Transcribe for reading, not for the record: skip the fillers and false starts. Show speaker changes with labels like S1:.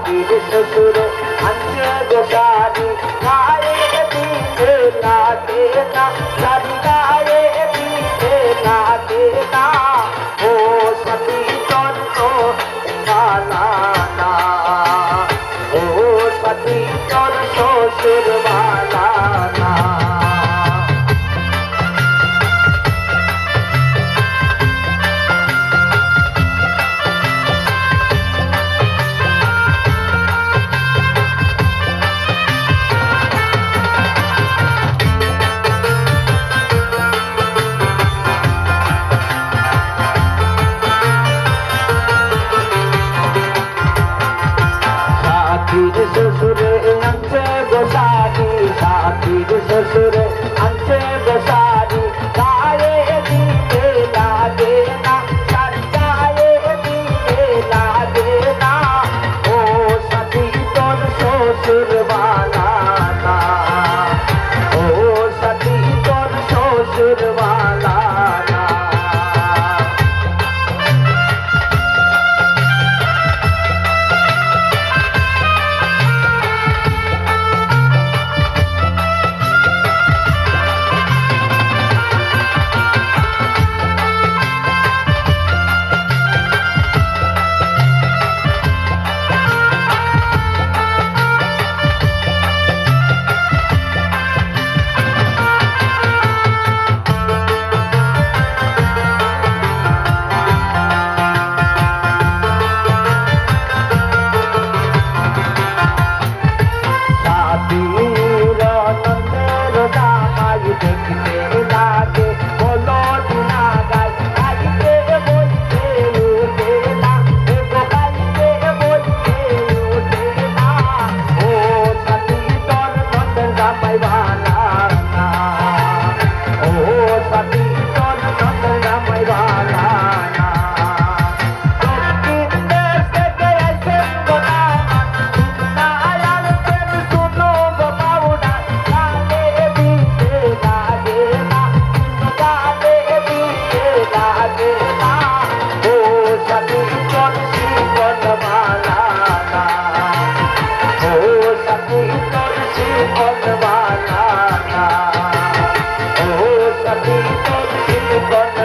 S1: শাদির শ্বশুরে আনছে গো শাড়ি গায়ে দিতে না দে না শাড়ি গায়ে দিতে না দে না ও সতী তোর তো বালা না ও সতী তোর শ্বশুর বালা না শাদির শ্বশুরে আনছে গো শাড়ি শাদির শ্বশুরে আনছে গো শাড়ি গায়ে দিতে লাগে না শাড়ি গায়ে দিতে লাগে না ও সতী তোর শ্বশুর বালা না ও সতী তোর শ্বশুর বালা না Sati,